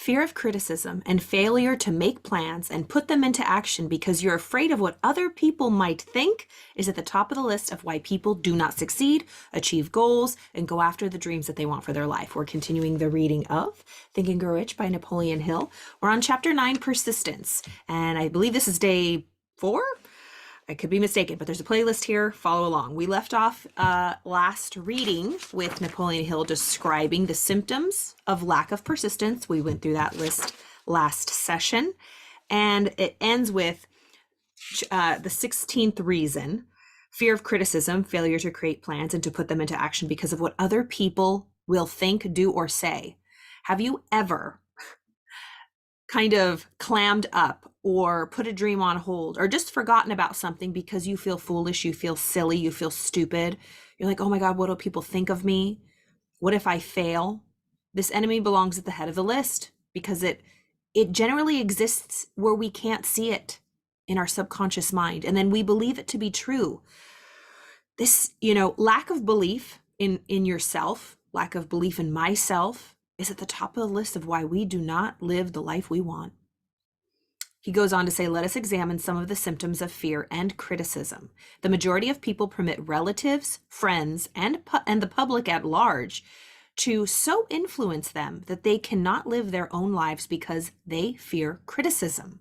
Fear of criticism and failure to make plans and put them into action because you're afraid of what other people might think is at the top of the list of why people do not succeed, achieve goals, and go after the dreams that they want for their life. We're continuing the reading of Think and Grow Rich by Napoleon Hill. We're on chapter 9, Persistence, and I believe this is day 4. I could be mistaken, but there's a playlist here. Follow along. We left off last reading with Napoleon Hill describing the symptoms of lack of persistence. We went through that list last session, and it ends with the 16th reason: fear of criticism, failure to create plans and to put them into action because of what other people will think, do, or say. Have you ever kind of clammed up or put a dream on hold or just forgotten about something because you feel foolish, you feel silly, you feel stupid? You're like, oh my God, what do people think of me? What if I fail? This enemy belongs at the head of the list because it generally exists where we can't see it in our subconscious mind, and then we believe it to be true. This, lack of belief in yourself, lack of belief in myself, is at the top of the list of why we do not live the life we want. He goes on to say, let us examine some of the symptoms of fear and criticism. The majority of people permit relatives, friends, and the public at large to so influence them that they cannot live their own lives because they fear criticism.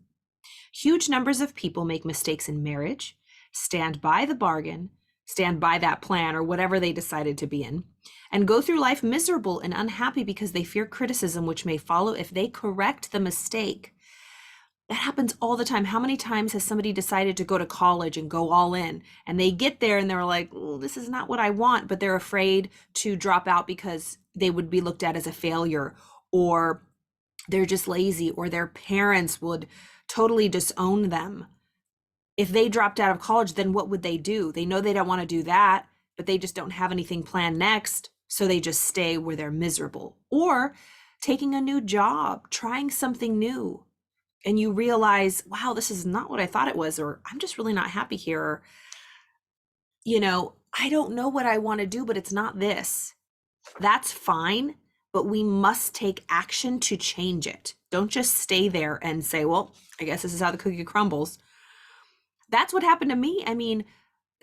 Huge numbers of people make mistakes in marriage, stand by the bargain, stand by that plan or whatever they decided to be in, and go through life miserable and unhappy because they fear criticism, which may follow if they correct the mistake. That happens all the time. How many times has somebody decided to go to college and go all in, and they get there and they're like, oh, this is not what I want, but they're afraid to drop out because they would be looked at as a failure, or they're just lazy, or their parents would totally disown them. If they dropped out of college, then what would they do? They know they don't want to do that, but they just don't have anything planned next. So they just stay where they're miserable. Or taking a new job, trying something new, and you realize, wow, this is not what I thought it was, or I'm just really not happy here. Or, I don't know what I want to do, but it's not this. That's fine, but we must take action to change it. Don't just stay there and say, well, I guess this is how the cookie crumbles. That's what happened to me. I mean,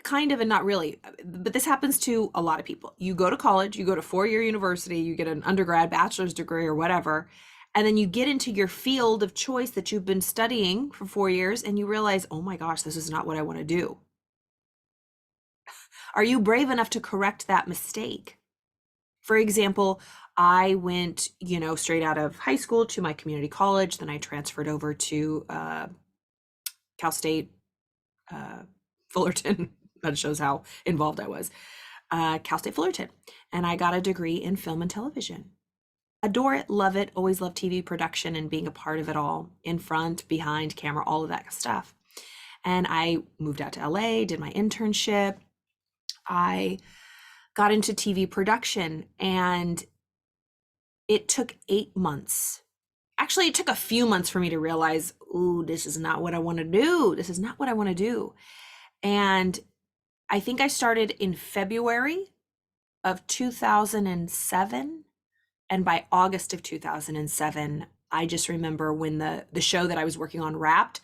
kind of and not really, but this happens to a lot of people. You go to college, you go to 4-year university, you get an undergrad, bachelor's degree or whatever, and then you get into your field of choice that you've been studying for 4 years and you realize, oh my gosh, this is not what I want to do. Are you brave enough to correct that mistake? For example, I went, straight out of high school to my community college. Then I transferred over to Cal State Fullerton. That shows how involved I was. Cal State Fullerton. And I got a degree in film and television. Adore it, love it, always love TV production and being a part of it all, in front, behind camera, all of that stuff. And I moved out to LA, did my internship. I got into TV production, and it took 8 months. Actually, it took a few months for me to realize, ooh, this is not what I want to do. This is not what I want to do. And I think I started in February of 2007. And by August of 2007, I just remember when the show that I was working on wrapped,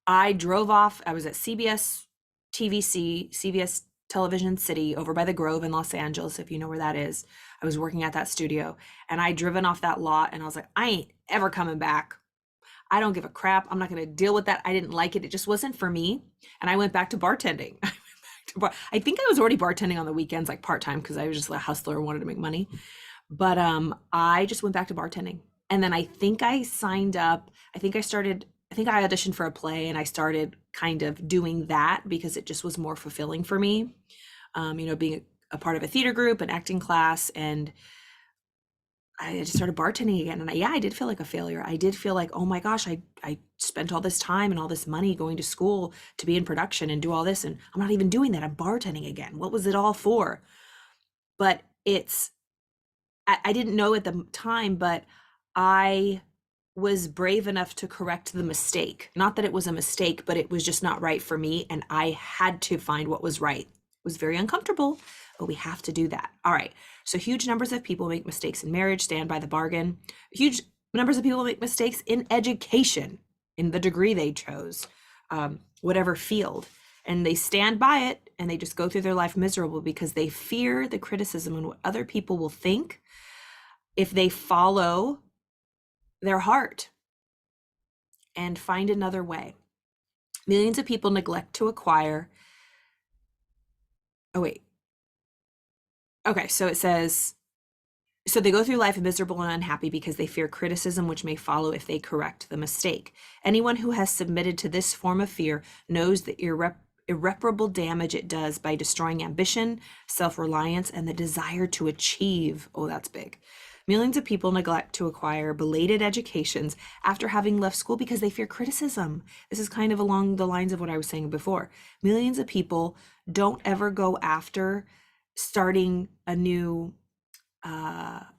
I drove off. I was at CBS TVC, CBS Television City over by the Grove in Los Angeles, if you know where that is. I was working at that studio, and I driven off that lot, and I was like, I ain't ever coming back. I don't give a crap. I'm not going to deal with that. I didn't like it. It just wasn't for me. And I went back to bartending. I think I was already bartending on the weekends, like part-time, because I was just a hustler and wanted to make money. But I just went back to bartending. And then I think I signed up. I think I auditioned for a play, and I started kind of doing that because it just was more fulfilling for me. Being a part of a theater group, an acting class, and I just started bartending again. And I did feel like a failure. I did feel like, oh my gosh, I spent all this time and all this money going to school to be in production and do all this, and I'm not even doing that. I'm bartending again. What was it all for? But I didn't know at the time, but I was brave enough to correct the mistake. Not that it was a mistake, but it was just not right for me, and I had to find what was right. It was very uncomfortable, but we have to do that. All right. So huge numbers of people make mistakes in marriage, stand by the bargain. Huge Numbers of people make mistakes in education, in the degree they chose, whatever field, and they stand by it and they just go through their life miserable because they fear the criticism and what other people will think if they follow their heart and find another way. Millions of people neglect to acquire. Oh, wait. Okay, so it says, so they go through life miserable and unhappy because they fear criticism, which may follow if they correct the mistake. Anyone who has submitted to this form of fear knows the irreparable damage it does by destroying ambition, self-reliance, and the desire to achieve. Oh, that's big. Millions of people neglect to acquire belated educations after having left school because they fear criticism. This is kind of along the lines of what I was saying before. Millions of people don't ever go after starting a new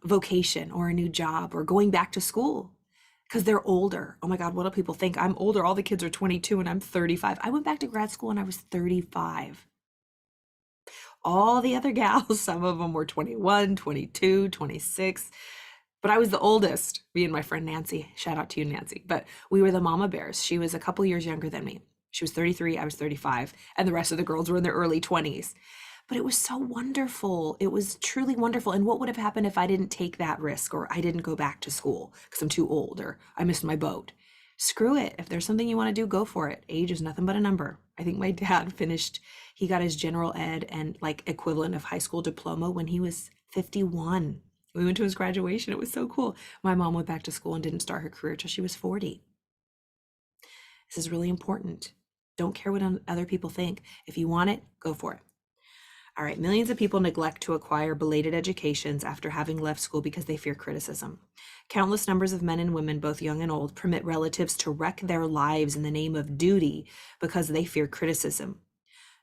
vocation or a new job or going back to school because they're older. Oh my God, what do people think? I'm older. All the kids are 22 and I'm 35. I went back to grad school when I was 35. All the other gals, some of them were 21, 22, 26, but I was the oldest, me and my friend Nancy. Shout out to you, Nancy. But we were the mama bears. She was a couple years younger than me. She was 33, I was 35, and the rest of the girls were in their early 20s. But it was so wonderful. It was truly wonderful. And what would have happened if I didn't take that risk, or I didn't go back to school because I'm too old, or I missed my boat? Screw it. If there's something you want to do, go for it. Age is nothing but a number. I think my dad he got his general ed and like equivalent of high school diploma when he was 51. We went to his graduation. It was so cool. My mom went back to school and didn't start her career till she was 40. This is really important. Don't care what other people think. If you want it, go for it. All right, millions of people neglect to acquire belated educations after having left school because they fear criticism. Countless numbers of men and women, both young and old, permit relatives to wreck their lives in the name of duty because they fear criticism.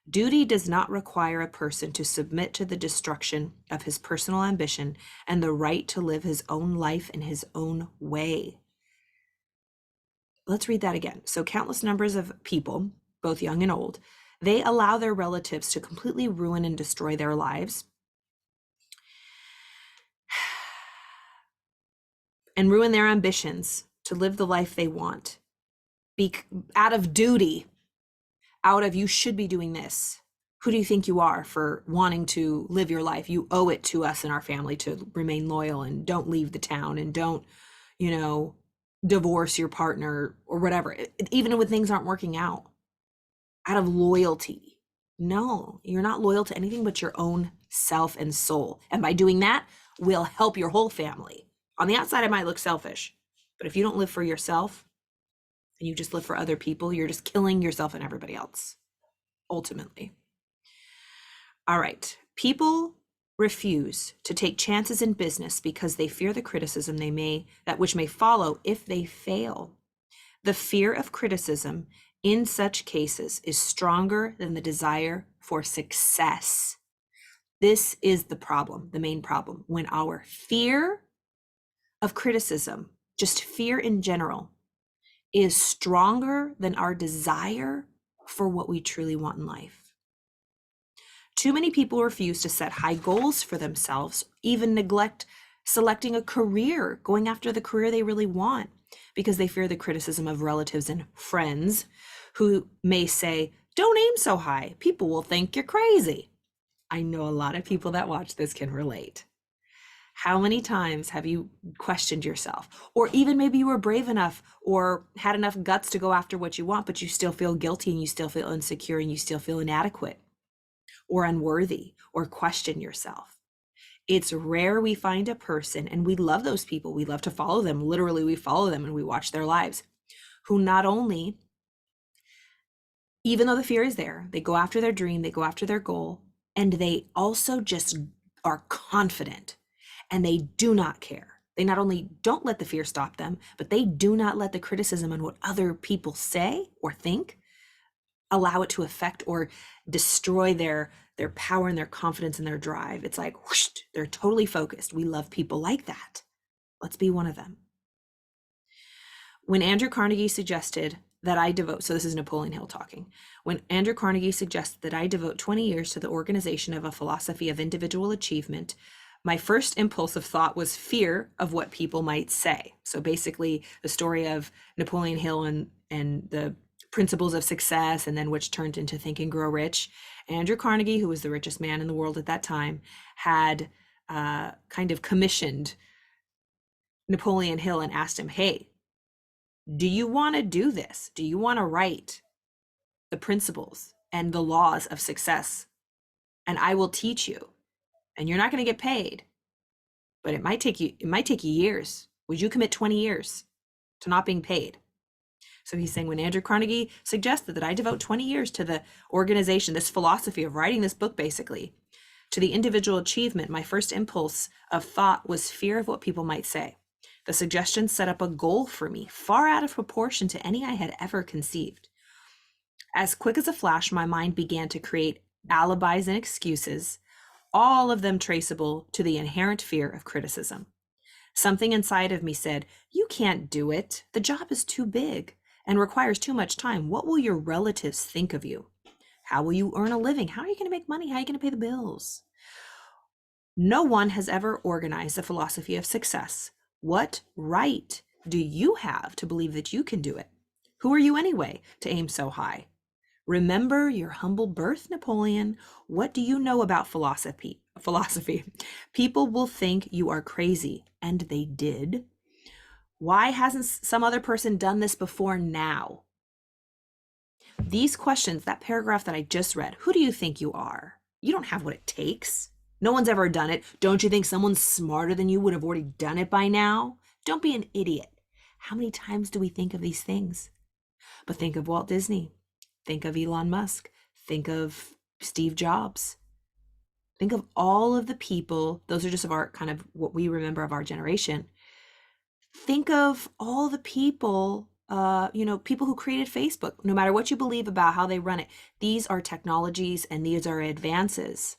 Duty does not require a person to submit to the destruction of his personal ambition and the right to live his own life in his own way. Let's read that again. So countless numbers of people, both young and old, they allow their relatives to completely ruin and destroy their lives and ruin their ambitions to live the life they want. Out of duty, out of you should be doing this. Who do you think you are for wanting to live your life? You owe it to us and our family to remain loyal and don't leave the town and don't, divorce your partner or whatever, even when things aren't working out. Out of loyalty. No, you're not loyal to anything but your own self and soul. And by doing that, will help your whole family. On the outside, it might look selfish, but if you don't live for yourself and you just live for other people, you're just killing yourself and everybody else, ultimately. All right. People refuse to take chances in business because they fear the criticism which may follow if they fail. The fear of criticism in such cases is stronger than the desire for success. This is the problem, the main problem. When our fear of criticism, just fear in general, is stronger than our desire for what we truly want in life. Too many people refuse to set high goals for themselves, even neglect selecting a career, going after the career they really want, because they fear the criticism of relatives and friends who may say, "Don't aim so high. People will think you're crazy." I know a lot of people that watch this can relate. How many times have you questioned yourself? Or even maybe you were brave enough or had enough guts to go after what you want, but you still feel guilty and you still feel insecure and you still feel inadequate or unworthy or question yourself. It's rare we find a person, and we love those people. We love to follow them. Literally, we follow them and we watch their lives, who not only, even though the fear is there, they go after their dream, they go after their goal, and they also just are confident and they do not care. They not only don't let the fear stop them, but they do not let the criticism and what other people say or think allow it to affect or destroy their power and their confidence and their drive. It's like, whoosh, they're totally focused. We love people like that. Let's be one of them. When Andrew Carnegie suggested that I devote, so this is Napoleon Hill talking, when Andrew Carnegie suggested that I devote 20 years to the organization of a philosophy of individual achievement, My first impulse of thought was fear of what people might say. So basically, the story of Napoleon Hill and the principles of success, and then which turned into Think and Grow Rich. Andrew Carnegie, who was the richest man in the world at that time, had kind of commissioned Napoleon Hill and asked him, hey, do you want to do this? Do you want to write the principles and the laws of success? And I will teach you. And you're not going to get paid, but it might take you years. Would you commit 20 years to not being paid? So he's saying, when Andrew Carnegie suggested that I devote 20 years to the organization, this philosophy of writing this book, basically, to the individual achievement, my first impulse of thought was fear of what people might say. The suggestion set up a goal for me, far out of proportion to any I had ever conceived. As quick as a flash, my mind began to create alibis and excuses, all of them traceable to the inherent fear of criticism. Something inside of me said, you can't do it. The job is too big and requires too much time. What will your relatives think of you? How will you earn a living? How are you going to make money? How are you going to pay the bills? No one has ever organized a philosophy of success. What right do you have to believe that you can do it? Who are you anyway to aim so high? Remember your humble birth, Napoleon. What do you know about philosophy? People will think you are crazy, and they did. Why hasn't some other person done this before now? These questions, that paragraph that I just read, who do you think you are? You don't have what it takes. No one's ever done it. Don't you think someone smarter than you would have already done it by now? Don't be an idiot. How many times do we think of these things? But think of Walt Disney. Think of Elon Musk. Think of Steve Jobs. Think of all of the people. Those are just of our kind of what we remember of our generation. Think of all the people, people who created Facebook. No matter what you believe about how they run it, these are technologies and these are advances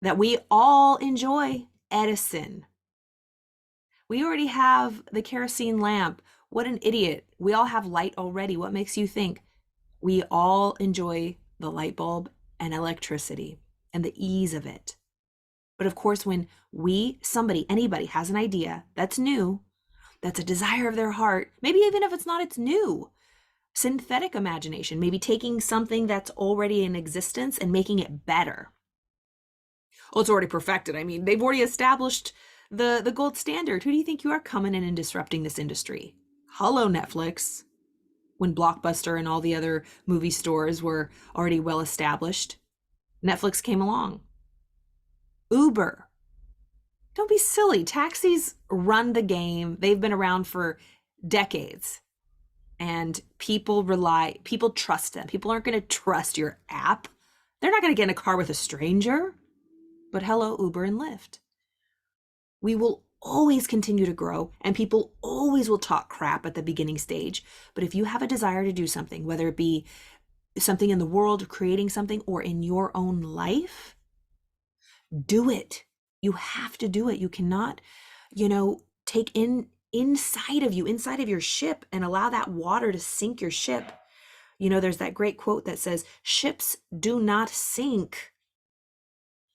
that we all enjoy. Edison. We already have the kerosene lamp. What an idiot. We all have light already. What makes you think? We all enjoy the light bulb and electricity and the ease of it. But of course, when anybody has an idea that's new, that's a desire of their heart, maybe even if it's new, synthetic imagination, maybe taking something that's already in existence and making it better. Well, it's already perfected. I mean, they've already established the gold standard. Who do you think you are coming in and disrupting this industry? Hello, Netflix. When Blockbuster and all the other movie stores were already well established, Netflix came along. Uber. Don't be silly. Taxis run the game. They've been around for decades. And people trust them. People aren't going to trust your app. They're not going to get in a car with a stranger. But hello, Uber and Lyft. We will always continue to grow, and people always will talk crap at the beginning stage. But if you have a desire to do something, whether it be something in the world, creating something, or in your own life, do it. You have to do it. You cannot, take inside of your ship and allow that water to sink your ship. There's that great quote that says, ships do not sink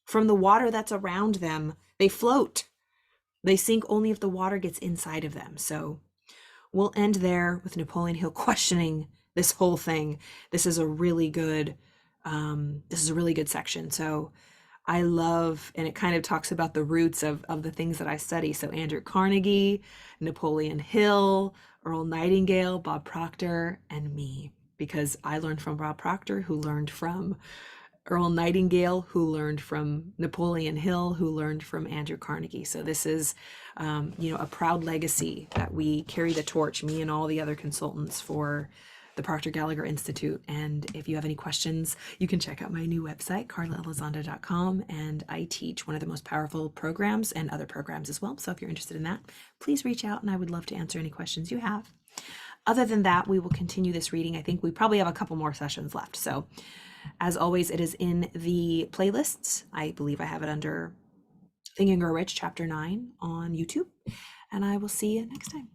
from the water that's around them. They float. They sink only if the water gets inside of them. So we'll end there with Napoleon Hill questioning this whole thing. This is a really good section. So I love, and it kind of talks about the roots of the things that I study. So Andrew Carnegie, Napoleon Hill, Earl Nightingale, Bob Proctor, and me, because I learned from Bob Proctor, who learned from Earl Nightingale, who learned from Napoleon Hill, who learned from Andrew Carnegie. So this is, a proud legacy that we carry the torch, me and all the other consultants, for the Proctor Gallagher Institute. And if you have any questions, you can check out my new website, carlaelizondo.com, and I teach one of the most powerful programs and other programs as well. So if you're interested in that, please reach out and I would love to answer any questions you have. Other than that, we will continue this reading. I think we probably have a couple more sessions left. So as always, it is in the playlists. I believe I have it under Think and Grow Rich, Chapter 9 on YouTube. And I will see you next time.